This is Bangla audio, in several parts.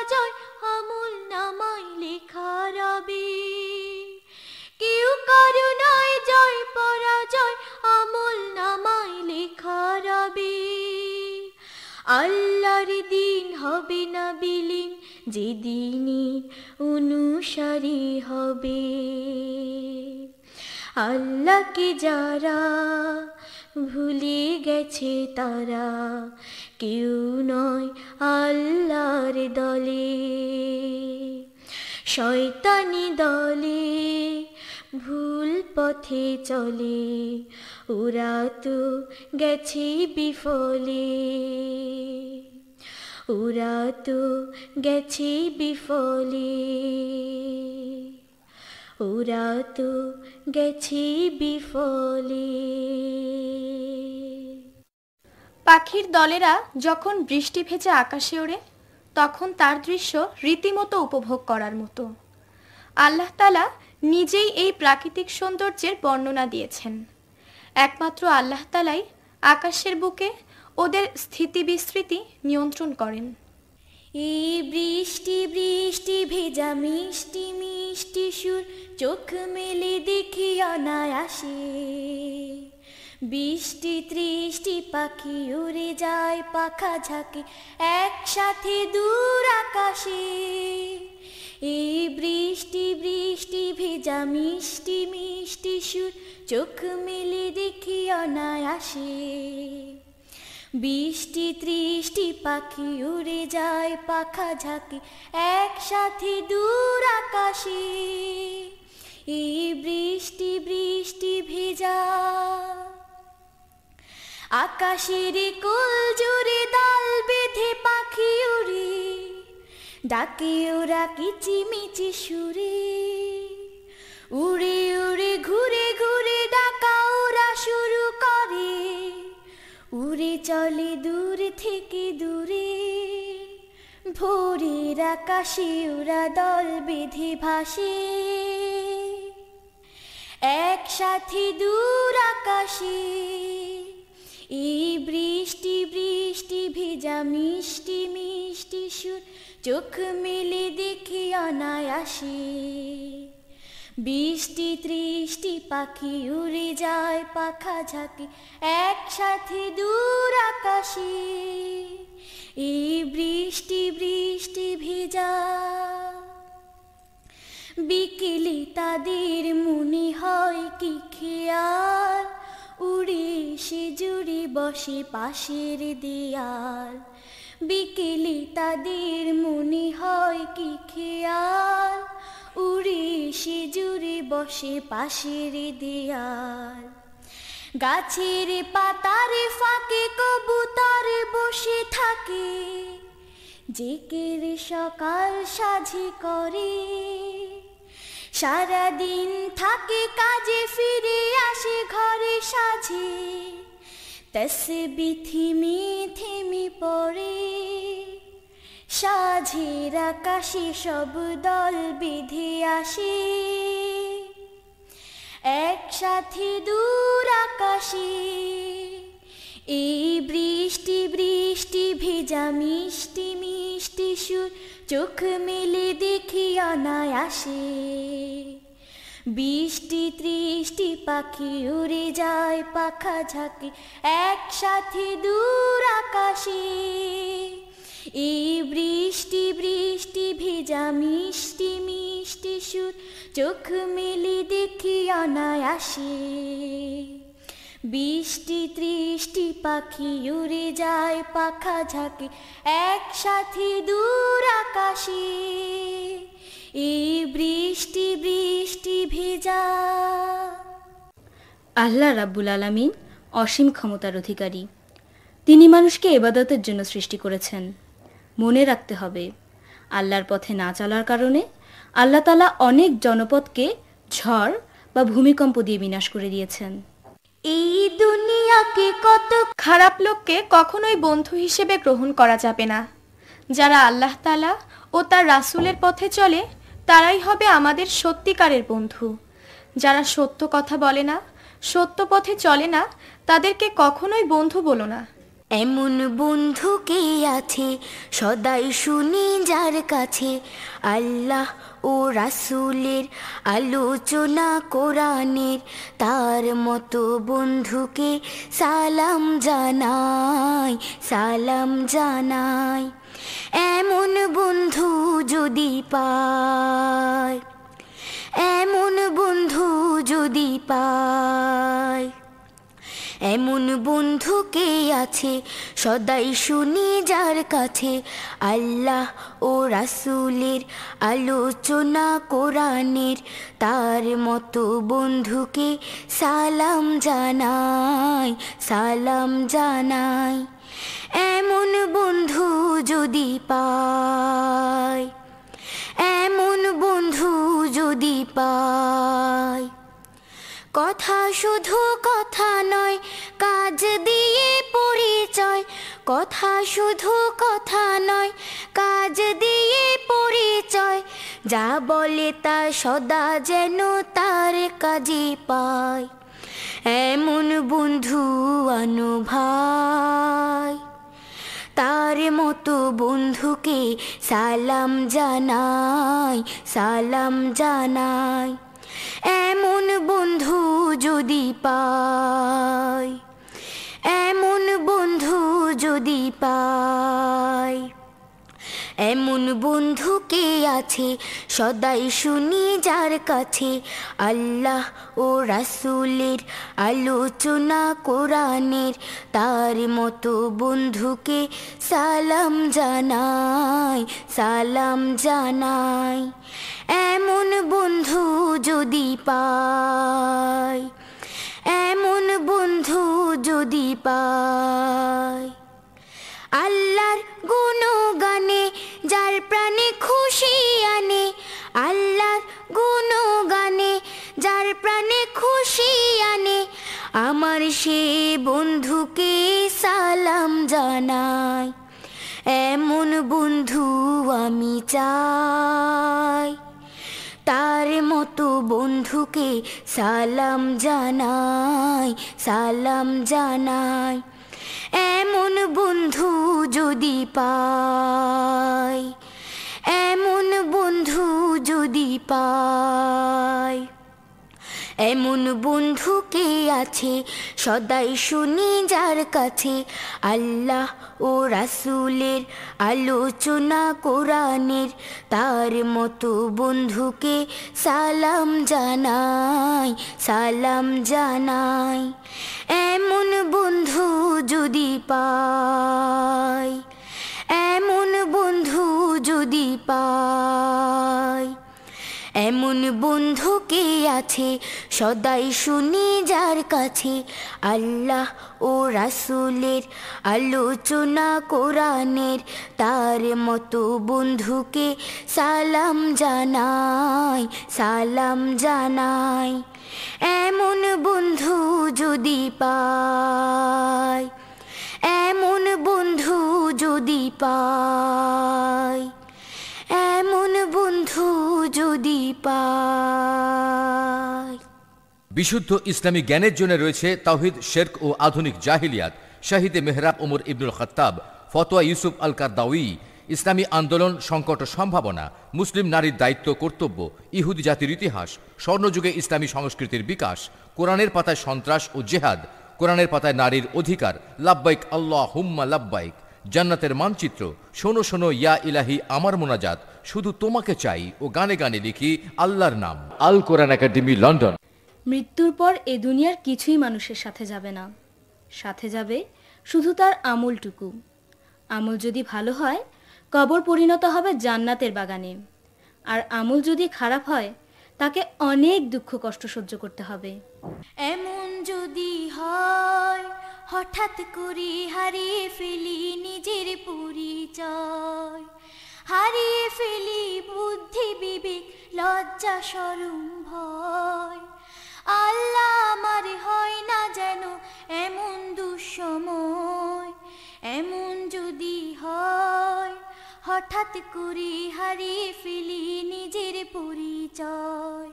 পরাজয় আমল নামায় লেখা রবে। কেউ কারো নয় জয় পরাজয় আমল নামায় লেখা রবে। আল্লাহর দিন হবে না বিলীন, যেদিনই অনুসারী হবে। আল্লাহকে যারা ভুলে গেছে তারা কেউ নয় আল্লাহর দলে। শয়তানি দলে ভুল পথে চলে, ওরা তো গেছে বিফলে। ওরা তো গেছে বিফলে। ওরা তো গেছে বিফলে। পাখির দলেরা যখন বৃষ্টি ভেজা আকাশে ওড়ে, তখন তার দৃশ্য রীতিমতো উপভোগ করার মতো। আল্লাহ তাআলা নিজেই এই প্রাকৃতিক সৌন্দর্যের বর্ণনা দিয়েছেন। একমাত্র আল্লাহ তাআলাই আকাশের বুকে ওদের স্থিতি বিস্তৃতি নিয়ন্ত্রণ করেন। এই বৃষ্টি বৃষ্টি ভেজা মিষ্টি মিষ্টি সুর, চোখ মেলে দেখি অনায়াসে। বৃষ্টি তৃষ্টি পাখি উড়ে যায় পাখা ঝাঁকে একসাথে দূর আকাশে। এই বৃষ্টি বৃষ্টি ভেজা মিষ্টি মিষ্টি সুর, চোখ মেলে দেখি অনায়াসে। বৃষ্টি তৃষ্টি পাখি উড়ে যায় পাখা ঝাঁকে একসাথে দূর আকাশে। এই বৃষ্টি বৃষ্টি ভেজা আকাশের কোল জুড়ে ডাল বেঁধে পাখি উড়ে, ডাকে ওরা কিচিমিচি সুরে। উড়ে উড়ে ঘুরে ঘুরে ডাকা ওরা শুরু করে, উড়ে চলে দূর থেকে দূরে। ভোরের আকাশে ওরা দল বেঁধে ভাসে একসাথে দূর আকাশে। এই বৃষ্টি বৃষ্টি ভেজা মিষ্টি মিষ্টি সুর, চোখ মেলে দেখি অনায়াসে। বৃষ্টি তৃষ্টি পাখি উড়ে যায় পাখা ঝাঁকে একসাথে দূর আকাশে। এই বৃষ্টি বৃষ্টি ভেজা বিকেলে তাদের মনে হয় কি খেয়াল, উড়ে সে জুড়ে বসে পাশের দেয়াল। বিকেলে তাদের মনে হয় কি খেয়াল, উড়ে সে জুড়ে বসে পাশের দেয়াল। গাছের পাতার ফাঁকে কবুতর বসে থাকে, জেকের সকাল সাঝে করে। সারাদিন থাকে কাজে ফিরে আসে ঘরে সাঝে, তসবিহ থেমে থেমে পড়ে। সাঝের আকাশে সব দল বেঁধে আসে একসাথে দূর আকাশে। এই বৃষ্টি বৃষ্টি ভেজা মিষ্টি মিষ্টি সুর, চোখ মেলে দেখি অনায়াসে। বৃষ্টি তৃষ্টি পাখি উড়ে যায় পাখা ঝাঁকে একসাথে দূর আকাশে। এই বৃষ্টি বৃষ্টি ভেজা মিষ্টি মিষ্টি সুর, চোখ মেলে দেখি অনায়াসে। বৃষ্টি তৃষ্টি পাখি উড়ে যায় পাখা ঝাঁকে একসাথে দূর আকাশে। এই বৃষ্টি বৃষ্টি ভেজা। আল্লাহ রাব্বুল আলামিন অসীম ক্ষমতার অধিকারী। তিনি মানুষকে ইবাদতের জন্য সৃষ্টি করেছেন। মনে রাখতে হবে, আল্লাহর পথে না চলার কারণে আল্লাহ তাআলা অনেক জনপদকে ঝড় বা ভূমিকম্প দিয়ে বিনাশ করে দিয়েছেন। এই দুনিয়াকে কত খারাপ লোককে কখনোই বন্ধু হিসেবে গ্রহণ করা যাবে না। যারা আল্লাহ তাআলা ও তার রাসূলের পথে চলে, তারাই হবে আমাদের সত্যিকারের বন্ধু। যারা সত্য কথা বলে না, সত্য পথে চলে না, তাদেরকে কখনোই বন্ধু বলো না। এমন বন্ধু কে আছে সদাই শুনি যার কাছে আল্লাহ ও রাসূলের আলোচনা কোরআনের, তার মতো বন্ধুকে সালাম জানাই, সালাম জানাই। এমন বন্ধু যদি পাই, এমন বন্ধু যদি পাই, এমন বন্ধু কে আছে সদাই শুনি যার কাছে আল্লাহ ও রাসূলের আলোচনা কোরআনের, তার মতো বন্ধুকে সালাম জানাই, সালাম জানাই। এমন বন্ধু যদি পাই, এমন বন্ধু যদি পাই, কথা শুধু কথা নয় কাজ দিয়ে পরিচয়, কথা শুধু কথা নয় কাজ দিয়ে পরিচয়, যা বলে তা সদা যেন তার কাজে পায়। এমন বন্ধু আনো ভাই, তার মতো বন্ধুকে সালাম জানাই, সালাম জানাই। এমন বন্ধু যদি পাই, এমন বন্ধু যদি পাই, এমন বন্ধু কে আছে সদাই শুনি যার কাছে আল্লাহ ও রাসূলের আলোচনা কোরআনের, তার মতো বন্ধুকে সালাম জানাই, সালাম জানাই। এমন বন্ধু যদি পাই, এমন বন্ধু যদি পাই, আল্লাহর গুণগানে যার প্রাণে খুশি আনে, আল্লাহর গুণগানে যার প্রাণে খুশি আনে, আমার সে বন্ধুকে সালাম জানাই। এমন বন্ধু আমি চাই, তার মতো বন্ধুকে সালাম জানাই, সালাম জানাই। এমন বন্ধু যদি পাই, এমন বন্ধু যদি পাই, এমন বন্ধু কে আছে সদাই শুনি যার কাছে আল্লাহ ও রাসূলের আলোচনা কোরআনের, তার মতো বন্ধুকে সালাম জানাই, সালাম জানাই। এমন বন্ধু যদি পাই, এমন বন্ধু যদি পাই, এমন বন্ধু কে আছে সদাই শুনি যার কাছে আল্লাহ ও রাসূলের আলোচনা কোরআনের, তার মতো বন্ধুকে সালাম জানাই, সালাম জানাই। এমন বন্ধু যদি পাই, এমন বন্ধু যদি পাই, এমন বন্ধু যদি পাই। বিশুদ্ধ ইসলামী জ্ঞানের জন্য রয়েছে তাওহীদ, শিরক ও আধুনিক জাহিলিয়াত, শাহিদে মেহরাব ওমর ইবনুল খাত্তাব, ফতোয়া ইউসুফ আল কারদাউই, ইসলামী আন্দোলন, সংকট ও সম্ভাবনা, মুসলিম নারীর দায়িত্ব কর্তব্য, ইহুদি জাতির ইতিহাস, স্বর্ণযুগে ইসলামী সংস্কৃতির বিকাশ, কোরআনের পাতায় সন্ত্রাস ও জেহাদ, কোরআনের পাতায় নারীর অধিকার, লাব্বাইক আল্লাহুম্মা লাব্বাইক, জান্নাতের মানচিত্র, শোনো শোনো ইয়া ইলাহি আমার মোনাজাত, শুধু তোমাকে চাই ও গানে গানে লিখি আল্লাহর নাম। আল কোরআন একাডেমি, লন্ডন। মৃত্যুর পর এ দুনিয়ার কিছুই মানুষের সাথে যাবে না, সাথে যাবে শুধু তার আমলটুকু। আমল যদি ভালো হয় কবর পরিণত হবে জান্নাতের বাগানে, আর আমল যদি খারাপ হয় তাকে অনেক দুঃখ কষ্ট সহ্য করতে হবে। এমন যদি হয় হঠাৎ করে হারিয়ে ফেলি নিজের পরিচয়, হারিয়ে ফেলি বুদ্ধি বিবেক লজ্জা শরম ভয়, আল্লাহ আমার হয় না যেন এমন দুঃসময়। এমন যদি হয় হঠাৎ করে হারিয়ে ফেলি নিজের পরিচয়,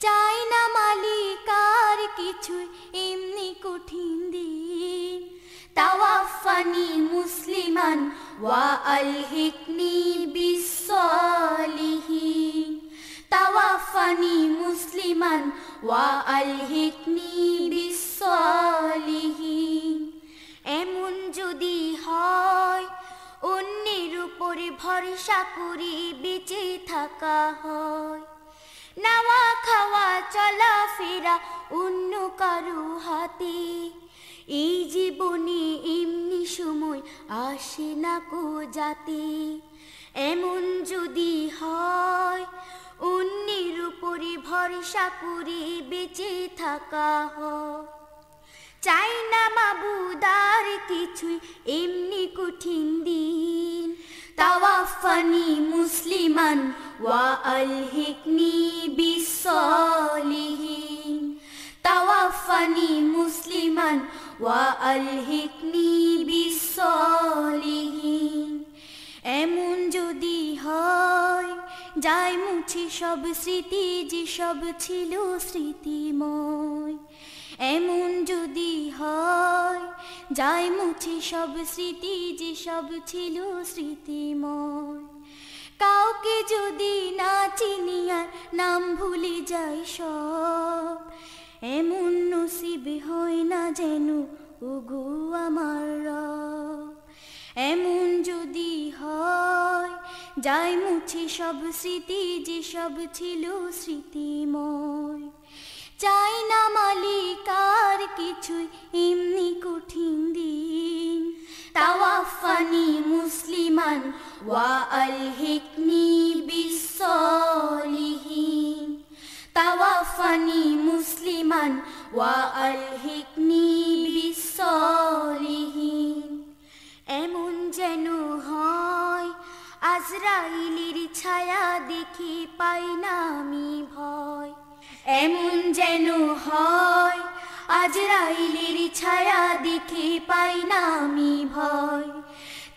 চাই না মালিক আর কিছুই এমনি কঠিন দিন, তাওয়াফানি মুসলিমান ওয়া আলহিকনি বিসসালিহিন তাওয়াফানি মুসলিমান ওয়া আলহিকনি বিসসালিহিন এমন যদি হয় অন্যের উপরে ভরসা করে বেঁচে থাকা হয় নাওয়া খাওয়া চলাফেরা অন্য কারো হাতে এই জীবনে এমনি সময় আসে না কো যাতে এমন যদি হয় অন্যের উপরে ভরসা করে বেঁচে থাকা হয় চাই না মাবুদার কিছুই এমনি কঠিন দিন তাওয়াফানি মুসলিমান ওয়া আলহিকনি বিসসালিহিন তাওয়াফানি মুসলিমান ওয়া আলহিকনি বিসসালিহিন এমন যদি হয় যায় মুছে সব স্মৃতি যে সব ছিল স্মৃতিময় এমন যদি হয় যায় মুছে সব স্মৃতি যে সব ছিল স্মৃতিময় কাউকে যদি না চিনি আর নাম ভুলে যায় সব এমন নসিব হয় না যেন ওগো আমার রব এমন যদি হয় যায় মুছে সব স্মৃতি যে সব ছিল স্মৃতিময় চাই না মালিকার কিছুই এমনি কঠিন দিন তাওয়াফানি মুসলিমান ওয়া আলহিকনি বিসসালিহিন তাওয়াফানি মুসলিমান ওয়া আলহিকনি বিসসালিহিন এমন যেন হয় আজরাইলের ছায়া দেখে পাই না আমি ভয় এমন যেন হয় আজরাইলের ছায়া দেখে পাই না আমি ভয়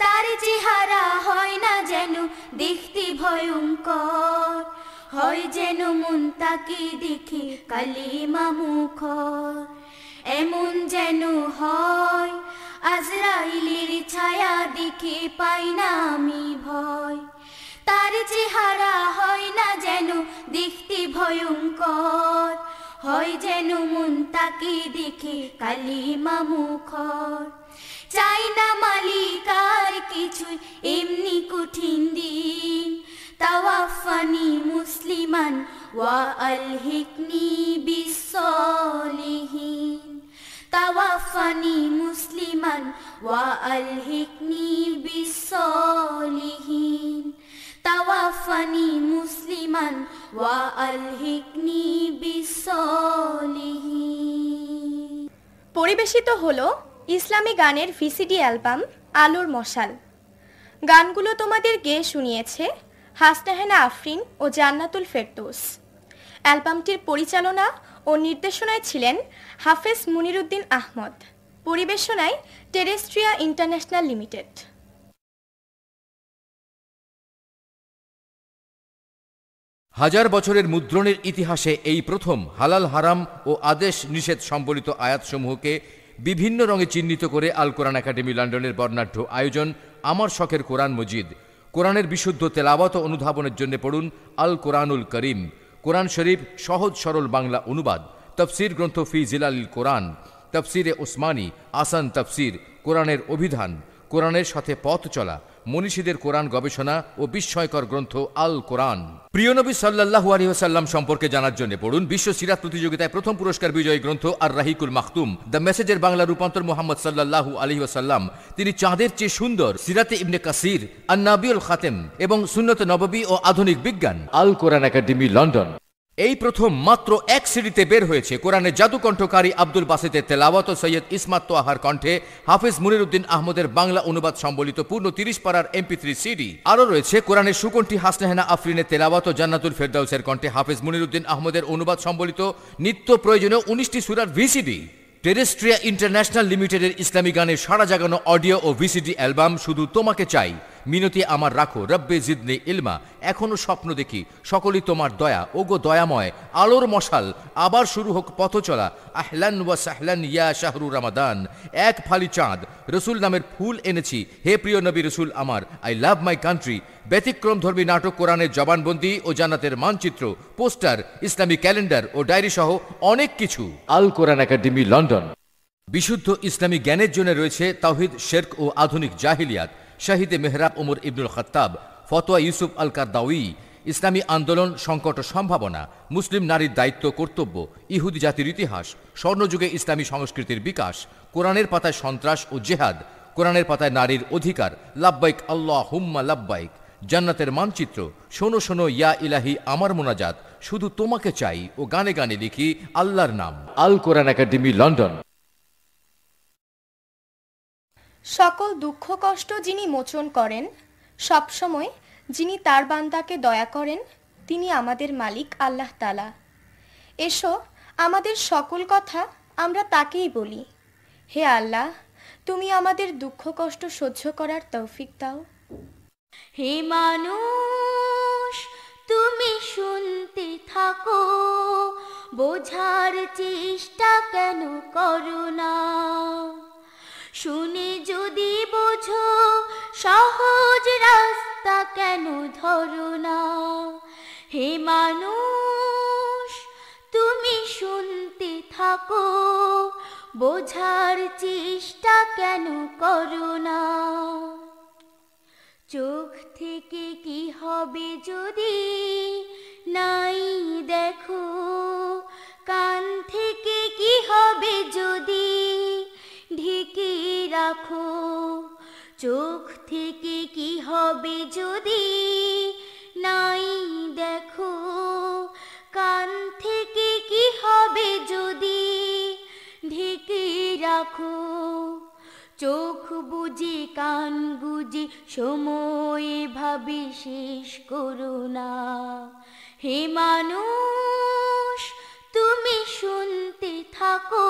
তার চেহারা হয় না যেন দেখতে ভয়ঙ্কর হয় যেন মন তাকে দেখে কালিমা মুখর এমন যেন হয় আজরাইলের ছায়া দেখে পাই না আমি ভয় তার চেহারা হয় না যেন দেখতে ভয়ঙ্কর হয় যেন মন তাকে দেখে কালিমা মুখর চাই না মালিকার কিছুই এমনি কঠিন দিন তাওয়াফানি মুসলিমান ওয়া আলহিকনি বিসসালিহিন তাওয়াফানি মুসলিমান ওয়া আলহিকনি বিসসালিহিন তাওয়াফানি মুসলিমান ওয়া আলহিকনি বিসসালিহিন। পরিবেশিত হলো ইসলামী গানের ভিসিডি অ্যালবাম আলোর মশাল। গানগুলো তোমাদের গেয়ে শুনিয়েছে হাসনাহেনা আফরিন ও জান্নাতুল ফেরদৌস। অ্যালবামটির পরিচালনা ও নির্দেশনায় ছিলেন হাফেজ মুনিরুদ্দিন আহমদ। পরিবেশনায় টেরেস্ট্রিয়া ইন্টারন্যাশনাল লিমিটেড। হাজার বছরের মুদ্রণের ইতিহাসে এই প্রথম হালাল হারাম ও আদেশ নিষেধ সম্বলিত আয়াতসমূহকে বিভিন্ন রঙে চিহ্নিত করে আল কোরআন একাডেমি লন্ডনের বর্ণাঢ্য আয়োজন আমার শখের কোরআন মজিদ। কোরআনের বিশুদ্ধ তেলাওয়াত ও অনুধাবনের জন্য পড়ুন আল কোরআনুল করিম, কোরআন শরীফ সহজ সরল বাংলা অনুবাদ, তফসির গ্রন্থ ফি জিলালিল কোরআন, তফসিরে ওসমানী, আসান তফসির, কোরআনের অভিধান, কোরআনের সাথে পথ চলা, মনীষীদের কোরআন গবেষণা ও বিস্ময়কর গ্রন্থ আল কোরআন। প্রিয় নবী সাল্লাল্লাহু আলাইহি ওয়াসাল্লাম সম্পর্কে জানার জন্য পড়ুন বিশ্ব সিরাত প্রতিযোগিতায় প্রথম পুরস্কার বিজয়ী গ্রন্থ আর রাহিকুল মাখতুম। দ্য মেসেজের বাংলা রূপান্তর মুহাম্মদ সাল্লাল্লাহু আলাইহি ওয়াসাল্লাম তিনি চাঁদের চেয়ে সুন্দর, সিরাতে ইবনে কাসির, আন-নাবিউল খাতেম এবং সুন্নত নববী ও আধুনিক বিজ্ঞান। আল কোরআন একাডেমি লন্ডন। এই প্রথম মাত্র এক সিডিতে বের হয়েছে কোরআনের জাদুকণ্ঠকারী আব্দুল বাসিতের তেলাওয়াত ও সৈয়দ ইসমাত তোয়াহার কণ্ঠে হাফেজ মুনিরুদ্দিন আহমদের বাংলা অনুবাদ সম্বলিত পূর্ণ 30 পারার MP3 সিডি। আরও রয়েছে কোরআনের সুকণ্ঠী হাসনাহেনা আফরিনের তেলাওয়াত ও জান্নাতুল ফেরদাউসের কণ্ঠে হাফেজ মুনিরুদ্দিন আহমদের অনুবাদ সম্বলিত নিত্য প্রয়োজনীয় 19টি সূরার ভিসিডি। টেরেস্ট্রিয়া ইন্টারন্যাশনাল লিমিটেডের ইসলামী গানের সারা জাগানো অডিও ও ভিসিডি অ্যালবাম শুধু তোমাকে চাই। মিনতি আমার রাখো, রব্বে জিদনি ইলমা। এখনো স্বপ্ন দেখি, সকলই তোমার দয়া, ওগো দয়াময়, আলোর মশাল। আবার শুরু হোক পথ চলা, আহলান ওয়া সাহলান ইয়া শাহরু রমাদান। এক ফালি চাঁদ, রসুল নামের ফুল এনেছি, হে প্রিয় নবী রসুল আমার, আই লাভ মাই কান্ট্রি। ব্যতিক্রম ধর্মী নাটক, কোরআনের জবানবন্দি ও জান্নাতের মানচিত্র, পোস্টার, ইসলামী ক্যালেন্ডার ও ডায়েরি সহ অনেক কিছু। আল কোরআন একাডেমি, লন্ডন। বিশুদ্ধ ইসলামী জ্ঞানের জন্য রয়েছে তাওহীদ, শিরক ও আধুনিক জাহিলিয়াত, শাহিদে মেহরাব ওমর ইবনুল খাত্তাব, ফতোয়া ইউসুফ আল কারদাউই, ইসলামী আন্দোলন, সংকট ও সম্ভাবনা, মুসলিম নারীর দায়িত্ব কর্তব্য, ইহুদি জাতির ইতিহাস, স্বর্ণযুগে ইসলামী সংস্কৃতির বিকাশ, কোরআনের পাতায় সন্ত্রাস ও জেহাদ, কোরআনের পাতায় নারীর অধিকার, লাব্বাইক আল্লাহুম্মা লাব্বাইক, জান্নাতের মানচিত্র, শোনো শোনো ইয়া ইলাহি আমার মোনাজাত, শুধু তোমাকে চাই ও গানে গানে লিখি আল্লাহর নাম। আল কোরআন একাডেমি, লন্ডন। সকল দুঃখ কষ্ট যিনি মোচন করেন, সবসময় যিনি তার বান্দাকে দয়া করেন, তিনি আমাদের মালিক আল্লাহ তাআলা। এসো আমাদের সকল কথা আমরা তাকেই বলি। হে আল্লাহ, তুমি আমাদের দুঃখ কষ্ট সহ্য করার তৌফিক দাও। হে মানুষ তুমি শুনতে থাকো, বোঝার চেষ্টা কেন করো না? শুনে যদি বোঝো সহজ রাস্তা কেন ধরো না? হে মানুষ তুমি শুনতে থাকো, বোঝার চেষ্টা কেন করো না? চোখ থেকে কি হবে যদি নাই দেখো, কান থেকে কি হবে যদি ঢেকে রাখো? চোখ থেকে কি হবে যদি নাই দেখো, কান থেকে কি হবে যদি ঢেকে রাখো? চোখ বুঝে কান বুঝে সময় ভাবে শেষ করো না। হে মানুষ তুমি শুনতে থাকো,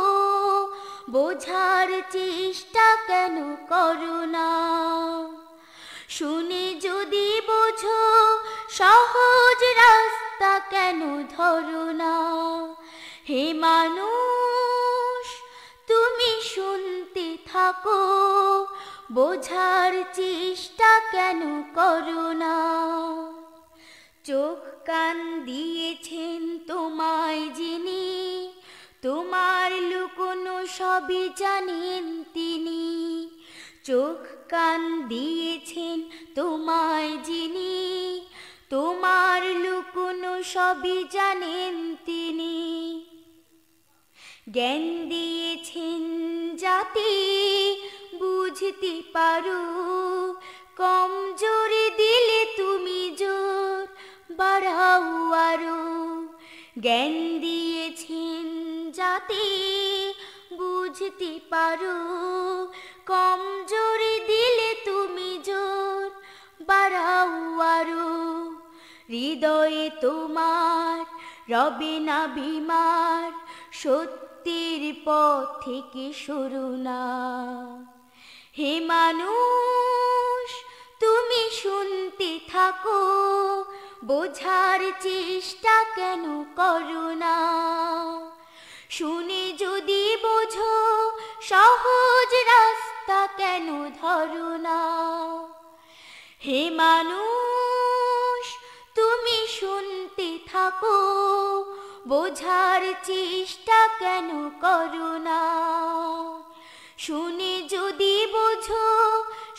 বোঝার চেষ্টা কেন করো না? শুনে যদি বোঝো সহজ রাস্তা কেন ধরো না? হে মানুষ তুমি শুনতে থাকো, বোঝার চেষ্টা কেন করো না? চোখ কান দিয়েছেন তোমায় যিনি, তোমার লুকোনো সবই জানেন তিনি। চোখ কান দিয়েছেন তোমায় যিনি, তোমার লুকোনো সবই জানেন তিনি। জ্ঞান দিয়েছেন যাতে বুঝতে পারো, কম জোরে দিলে তুমি জোর বাড়াও আরো। জ্ঞান দিয়েছেন যাতে বুঝতে পারো, কম জোরে দিলে তুমি জোর বাড়াও আরো। হৃদয়ে তোমার রবে না বিমার, সত্যের পথ থেকে সরো না। হে মানুষ তুমি শুনতে থাকো, বোঝার চেষ্টা কেন করো না? শুনে যদি বোঝো সহজ রাস্তা কেন ধরো না? হে মানুষ তুমি শুনতে থাকো, বোঝার চেষ্টা কেন করো না? শুনে যদি বোঝো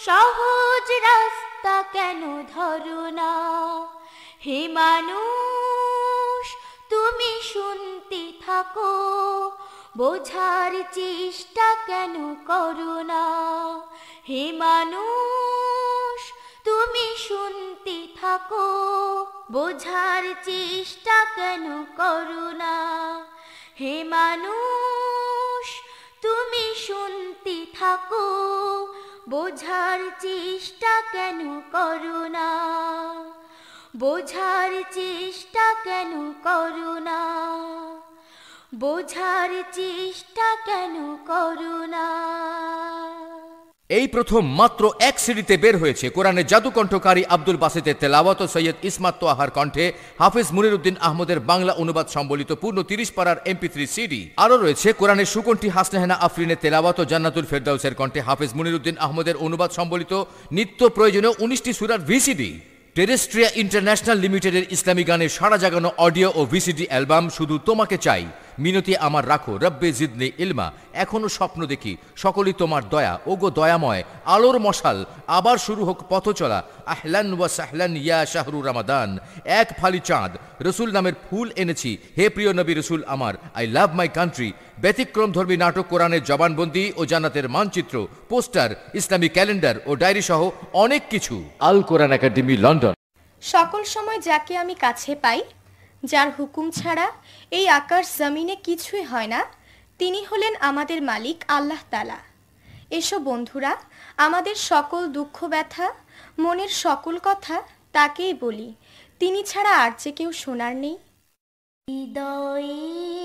সহজ রাস্তা কেন ধরো না? হে মানুষ তুমি শুনতে থাকো, বোঝার চেষ্টা কেন করো না? হে মানুষ তুমি শুনতে থাকো, বোঝার চেষ্টা কেন করো না? হে মানুষ তুমি শুনতে থাকো, বোঝার চেষ্টা কেন করো না? বোঝার চেষ্টা কেন করো না? বোঝার চেষ্টা কেন করো না? এই প্রথম মাত্র এক সিডিতে বের হয়েছে কোরআনের জাদুকণ্ঠকারী আব্দুল বাসিতের তেলাওয়াত ও সৈয়দ ইসমাত তোয়াহার কণ্ঠে হাফিজ মুনিরউদ্দিন আহমদের বাংলা অনুবাদ সম্বলিত পূর্ণ 30 পারার MP3 সিডি। আরও রয়েছে কোরআনের সুকণ্ঠী হাসনাহেনা আফরিনের তেলাওয়াত ও জান্নাতুল ফেরদাউসের কণ্ঠে হাফিজ মুনিরউদ্দিন আহমদের অনুবাদ সম্বলিত নিত্য প্রয়োজনীয় 19টি সূরার ভিসিডি। টেরেস্ট্রিয়া ইন্টারন্যাশনাল লিমিটেডের ইসলামী গানের সাড়া জাগানো অডিও ও ভিসিডি অ্যালবাম শুধু তোমাকে চাই, মিনতি আমার রাখো, রব্বে জিদনি ইলমা, এখনো স্বপ্ন দেখি, সকলই তোমার দয়া, ওগো দয়াময়, আলোর মশাল, আবার শুরু হোক পথ চলা, আহলান ওয়া সাহলান ইয়া শাহরু রমাদান, এক ফালি চাঁদ, রসুল নামের ফুল এনেছি, হে প্রিয় নবী রসুল আমার, আই লাভ মাই কান্ট্রি, ব্যতিক্রম ধর্মী নাটক কোরআনের জবানবন্দি ও জান্নাতের মানচিত্র, পোস্টার, ইসলামী ক্যালেন্ডার ও ডায়েরি সহ অনেক কিছু। আল কোরআন একাডেমি, লন্ডন। সকল সময় যাকে আমি কাছে পাই, যার হুকুম ছাড়া এই আকাশ জমিনে কিছুই হয় না, তিনি হলেন আমাদের মালিক আল্লাহ তাআলা। এসো বন্ধুরা, আমাদের সকল দুঃখ ব্যথা, মনের সকল কথা তাকেই বলি, তিনি ছাড়া আর যে কেউ শোনার নেই। হৃদয়ের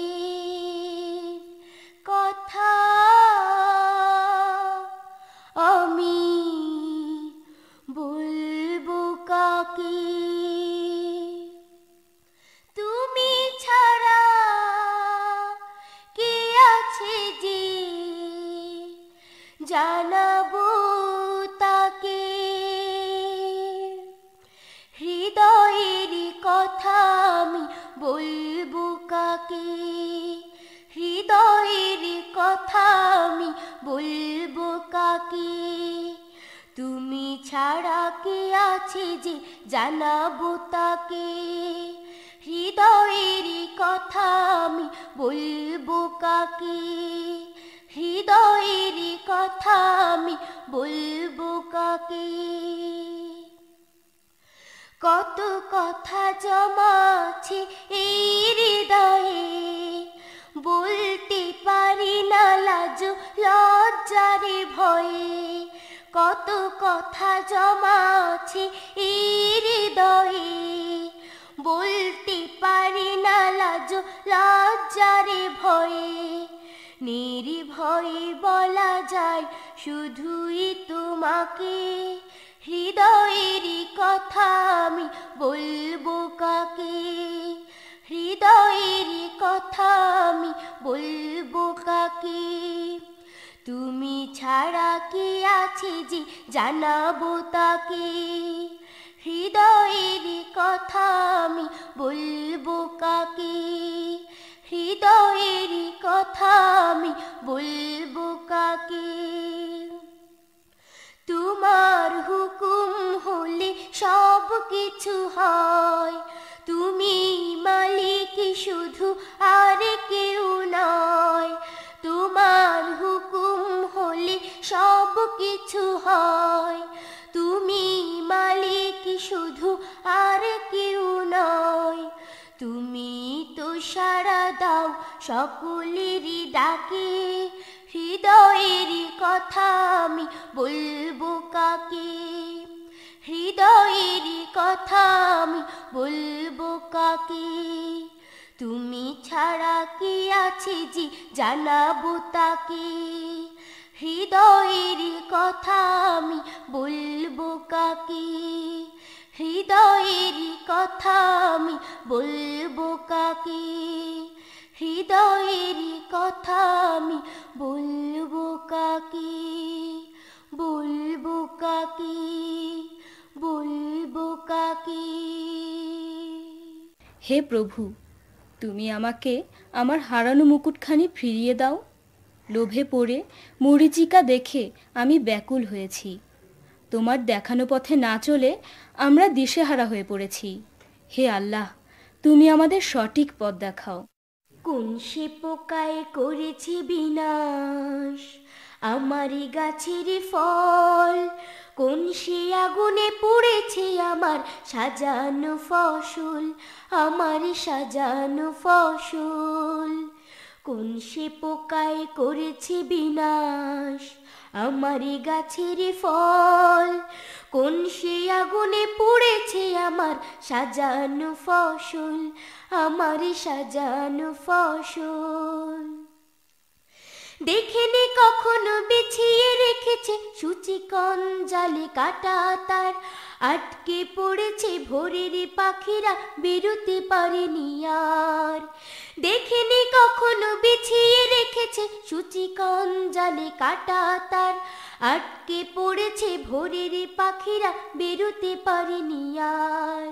কথা আমি বলবো কাকে, তুমি ছাড়া কে আছে যে জানাবো তাকে। হৃদয়ের কথা আমি বলবো কাকে, হৃদয়ের কথা আমি বলবো কাকে, তুমি ছাড়া কে আছে যে জানাবো তাকে। হৃদয়ের কথা আমি বলবো কাকে, হৃদয়ের কথা আমি বলবো কাকে। কত কথা জমা আছে এই হৃদয়ে, বলতে পারি না লাজ লজ্জারে ভয়ে। কত কথা জমা আছে এই হৃদয়ে, বলতে পারি না লাজ লজ্জারে ভয়ে। নির্ভয়ে বলা যায় শুধুই তোমাকে, হৃদয়ের কথা আমি বলবো কাকে, হৃদয়ের কথা আমি বলবো কাকে। তুমি ছাড়া কে আছে যে জানাবো তাকে, হৃদয়ের কথা আমি বলবো কাকে, হৃদয়ের কথা আমি বলবো কাকে। তোমার হুকুম হলে সব কিছু হয়, তুমি মালিক শুধু আর কেউ নয়। তোমার হুকুম হলে সব কিছু হয়, তুমি মালিক শুধু আর কেউ নয়। তুমি তো সাড়া দাও সকলেরই ডাকে, হৃদয়ের কথা আমি বলবো কাকে, হৃদয়ের কথা আমি বলবো কাকে। তুমি ছাড়া কে আছে যে জানাবো তাকে, হৃদয়ের কথা আমি বলবো কাকে, হৃদয়ের কথা আমি বলবো কাকে, হৃদয়ের কথা আমি বলবো কাকে, বলবো কাকে, বলবো কাকে। হে প্রভু, তুমি আমাকে আমার হারানো মুকুটখানি ফিরিয়ে দাও। লোভে পড়ে মরীচিকা দেখে আমি ব্যাকুল হয়েছি। তোমার দেখানো পথে না চলে আমরা দিশেহারা হয়ে পড়েছি। হে আল্লাহ, তুমি আমাদের সঠিক পথ দেখাও। কোন সে পোকায় করেছে বিনাশ আমারই গাছের ফল, কোন সে আগুনে পুড়েছে আমার সাজানো ফসল, আমার সাজানো ফসল। কোন সে পোকায় করেছে বিনাশ আমারই গাছের ফল, কোন সে আগুনে পুড়েছে আমার সাজানো ফসল, আমার সাজানো ফসল। দেখেনি কখনো বিছিয়ে রেখেছে সূচিকন জালে কাটা তার, আটকে পড়েছে ভোরের পাখিরা বেরোতে পারেনি আর। দেখেনি কখনো বিছিয়ে রেখেছে সূচিকন জালে কাটা তার, আটকে পড়েছে ভোরের পাখিরা বেরোতে পারেনি আর।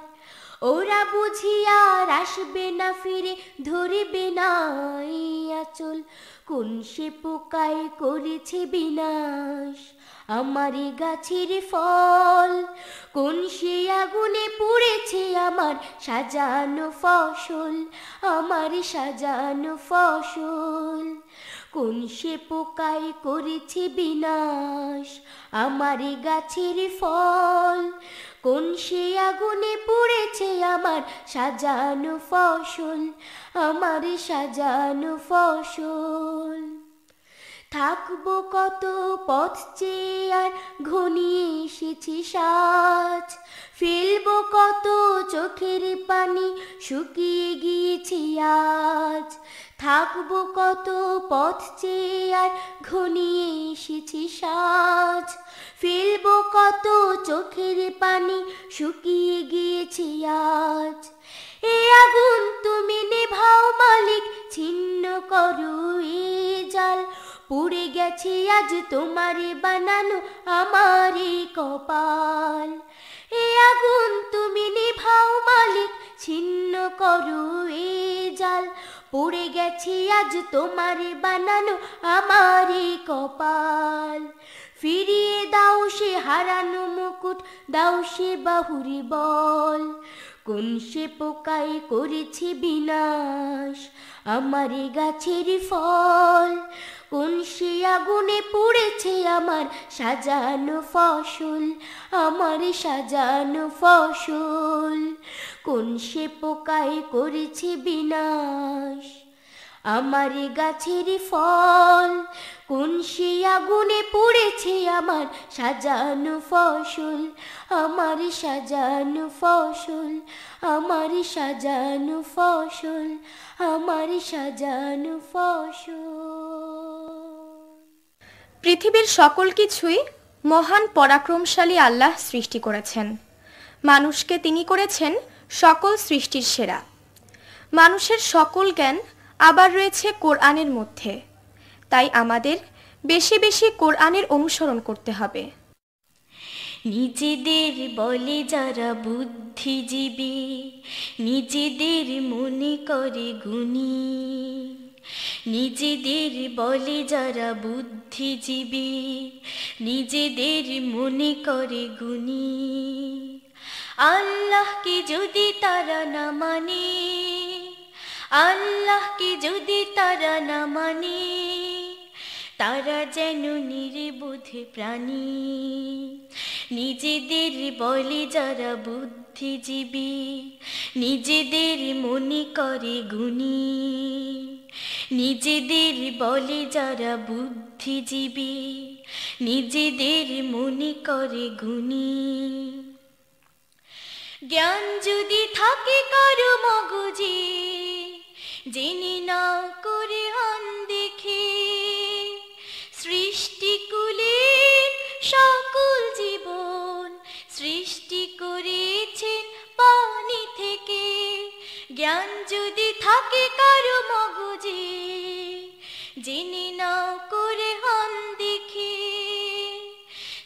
ওরা বুঝি আর আসবে না ফিরে, ধরবে না এই আঁচল, কোন সে পোকায় করেছে বিনাশ আমার গাছের ফল, কোন সে আগুনে পুড়েছে আমার সাজানো ফসল, আমার সাজানো ফসল। কোন সে পোকায় করেছে বিনাশ আমার গাছের ফল, কোন সে আগুনে পুড়েছে আমার সাজানো ফসল, আমার সাজানো ফসল। থাকবো কত পথ চেয়ে আর ঘনিয়ে এসেছি সাজ, ফেলবো কত চোখের পানি শুকিয়ে গিয়েছি আজ। থাকবো কত পথ চেয়ে আর ঘনিয়ে এসেছি সাজ, ফেলবো কত চোখের পানি শুকিয়ে গিয়েছি আজ। এ আগুন তুমি নেভাও মালিক, ছিন্ন করো এ জাল, পুড়ে গেছে আজ তোমারে বানানো আমারে কপাল। এ আগুন তুমি নেভাও মালিক, ছিন্ন করো এ জাল, পুড়ে গেছে আজ তোমারে বানানো আমারে কপাল। ফিরিয়ে দাও সে হারানো মুকুট, দাও সে বাহুরে বল, কোন সে পোকায় করেছে বিনাশ আমার গাছের ফল, কোন সে আগুনে পুড়েছে আমার সাজানো ফসল, আমার সাজানো ফসল। কোন সে পোকায় করেছে বিনাশ আমার গাছের ফল, কোন সে আগুনে পুড়েছে আমার সাজানো ফসল, আমার সাজানো ফসল, আমার সাজানো ফসল, আমার সাজানো ফসল। পৃথিবীর সকল কিছুই মহান পরাক্রমশালী আল্লাহ সৃষ্টি করেছেন। মানুষকে তিনি করেছেন সকল সৃষ্টির সেরা। মানুষের সকল জ্ঞান আবার রয়েছে কোরআনের মধ্যে, তাই আমাদের বেশি বেশি কোরআনের অনুসরণ করতে হবে। নিজেদের বলে যারা বুদ্ধিজীবী, নিজেদের মনে করে গুণী, নিজেদের বলে যারা বুদ্ধিজীবী, নিজেদের মনে করে গুণী। আল্লাহকে যদি তারা না মানে, আল্লাহকে যদি তারা না মানে, তারা যেন নির্বোধ প্রাণী। নিজেদের বলে যারা বুদ্ধিজীবী, নিজেদের মনে করে গুণী, নিজেদের বলে যারা বুদ্ধিজীবী, নিজেদের মনে করে গুণী। জ্ঞান যদি থাকে কারো মগজে, জেনে নাও করে আনদেখে, সৃষ্টিকুলের সকল জীবন সৃষ্টি করেছেন পানি থেকে। জ্ঞান যদি থাকে কারো মগজে, জেনে নাও করে আনদেখে,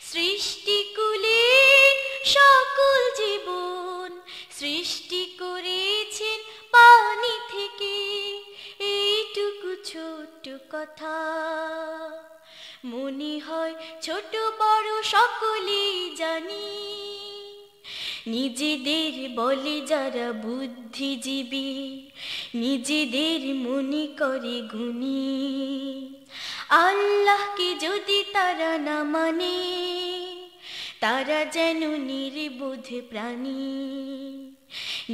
সৃষ্টিকুলের সকল জীবন সৃষ্টি করেছেন পানি থেকে। এইটুকু ছোট্ট কথা মনে হয় ছোট বড় সকলেই জানি। নিজেদের বলে যারা বুদ্ধিজীবী, নিজেদের মনে করে গুণী। আল্লাহকে যদি তারা না মানে, তারা যেন নির্বোধ প্রাণী।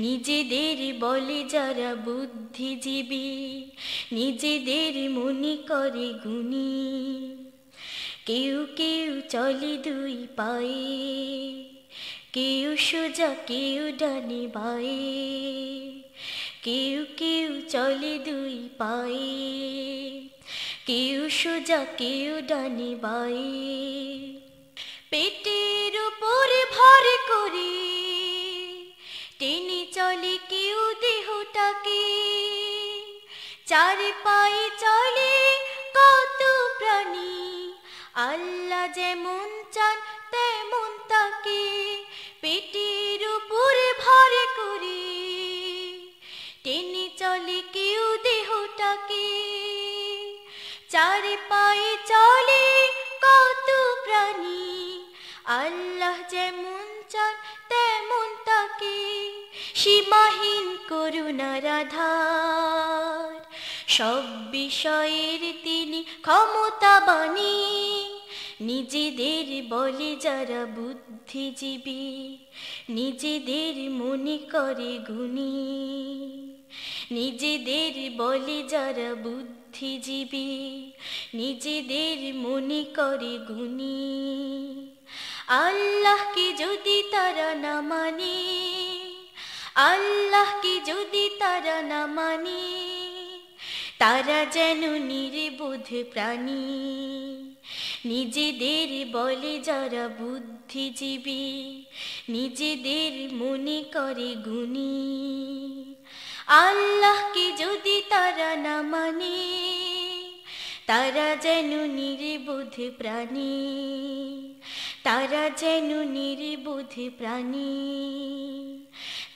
নিজেদের বলে যারা বুদ্ধিজীবী, নিজেদের মনে করে গুণী। কেউ কেউ চলে দুই পায়ে, কেউ সোজা কেউ ডানে বায়ে, কেউ কেউ চলে দুই পায়ে, কেউ সোজা কেউ ডানে বায়ে, পেটের উপর ভর করে টেনে চলে কেউ দেহটাকে, চার পায়ে চলে কত প্রাণী, আল্লাহ যেমন চান তেমন তাকে, পেটের উপর ভর করে টেনে চলে কেউ দেহটাকে, চার পায়ে চলে কত প্রাণী, আল্লাহ যেমন চান তেমন তাকে, সীমাহীন করুণার আধার, সব বিষয়ের তিনি ক্ষমতাবানী, নিজেদের বলে যারা বুদ্ধিজীবী, নিজেদের মনে করে গুণী, নিজেদের বলে যারা বুদ্ধিজীবী, নিজেদের মনে করে গুণী, আল্লাহকে যদি তারা না মানে, আল্লাহকে যদি তারা না মানে, তারা যেন নির্বোধ প্রাণী, নিজেদের বলে যারা বুদ্ধিজীবী, নিজেদের মনে করে গুণী, আল্লাহকে যদি তারা না মানে, তারা যেন নির্বোধ প্রাণী, তারা যেন নির্বোধ প্রাণী,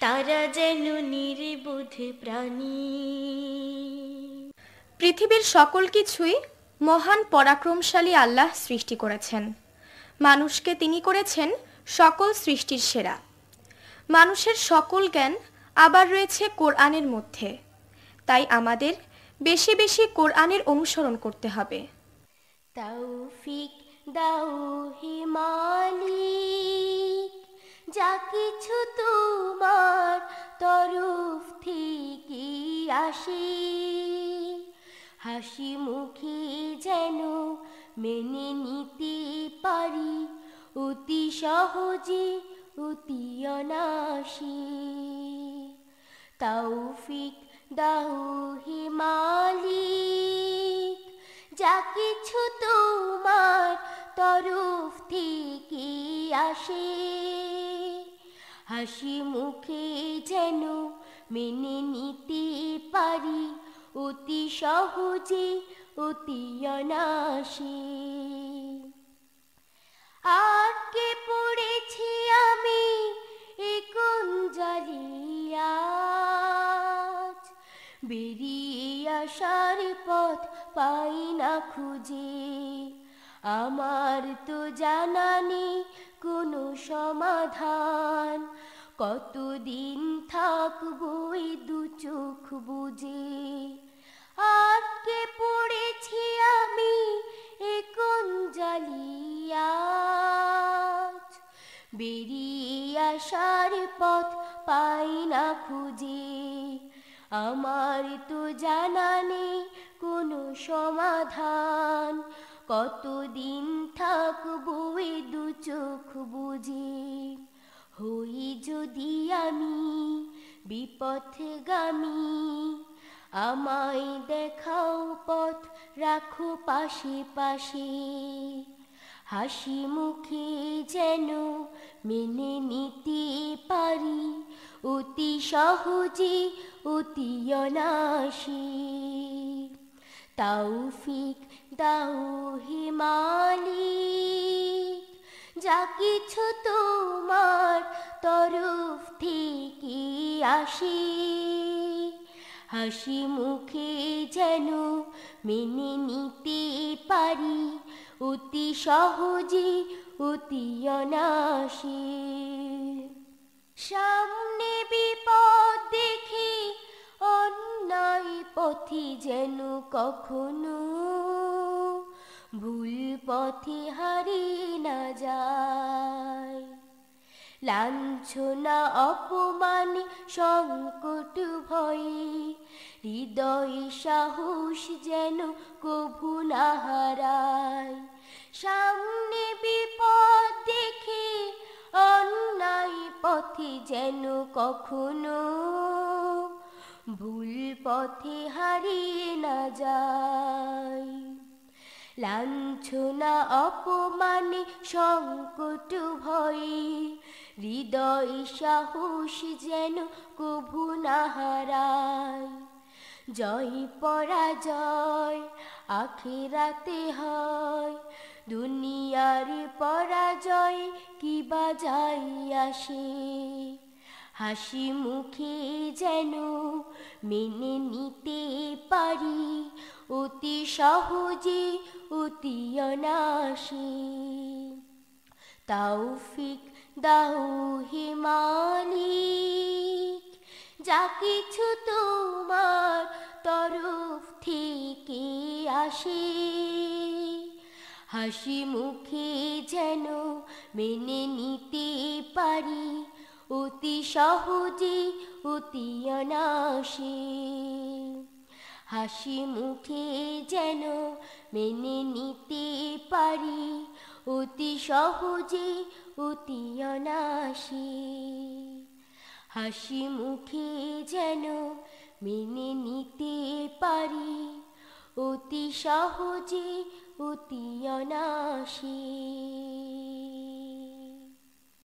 তারা যেন নির্বোধ প্রাণী। পৃথিবীর সকল কিছুই মহান পরাক্রমশালী আল্লাহ সৃষ্টি করেছেন। মানুষকে তিনি করেছেন সকল সৃষ্টির সেরা। মানুষের সকল জ্ঞান আবার রয়েছে কোরআনের মধ্যে, তাই আমাদের বেশি বেশি কোরআনের অনুসরণ করতে হবে। তৌফিক দাও হে মালিক, যা কিছু তোমার তরফ থেকে আসে, হাসি মুখে যেন মেনে নিতে পারি, অতি সহজে অতি অনায়াসে। তৌফিক দাও হে মালিক, যা কিছু তোমার তরফ থেকে আসে, হাসি মুখে যেন মেনে নিতে পারি, অতি সহজে অতি অনায়াসে। আটকে পড়েছি আমি এ কোন জালিয়াত, বেরিয়ে আসার পথ পাই না খুঁজে, আমার তো জানা নেই কোনো সমাধান, কতদিন থাকবো এই দু চোখ বুজে। আটকে পড়েছি আমি এ কোন জালিয়াত, বেরিয়ে আসার পথ পাই না খুঁজে, আমার তো জানা নেই কোনো সমাধান, কতদিন থাকবো এ দু চোখ বুজে। হই যদি আমি বিপথগামী, আমায় দেখাও পথ রাখো পাশে পাশে, হাসি মুখে যেন মেনে নিতে পারি, অতি সহজে অতি অনায়াসে। তৌফিক দাও হে মালিক, যা কিছু তোমার তরফ থেকে আসে, হাসি মুখে যেন মেনে নিতে পারি, অতি সহজে অতি অনায়াসে। সামনে বিপদ দেখে অন্যায় পথে যেন কখনো ভুল পথে হারিয়ে না যায়, লাঞ্ছনা অপমান সংকট ভয়ে হৃদয়ে সাহস যেন কভু না হারায়। সামনে বিপদ দেখে অন্যায় পথে যেন কখনো ভুল পথে হারিয়ে না যায়। লাঞ্ছনা অপমানে সংকট ভয়ে হৃদয় সাহস যেন কভু না হারায়। জয় পরাজয় আখিরাতে হয়, দুনিয়ার পরাজয় কি বা যাই আসে। হাসি মুখে যেন মেনে নিতে পারি, অতি সহজে অতি অনায়াসে। তৌফিক দাও হে মালিক, যা কিছু তোমার তরফ থেকে আসে। হাসি মুখে যেন মেনে নিতে পারি, অতি সহজে অতি অনায়াসে। হাসি মুখে যেন মেনে নিতে পারি, অতি সহজে অতি অনায়াসে। হাসি মুখে যেন মেনে নিতে পারি, অতি সহজে অতি অনায়াসে।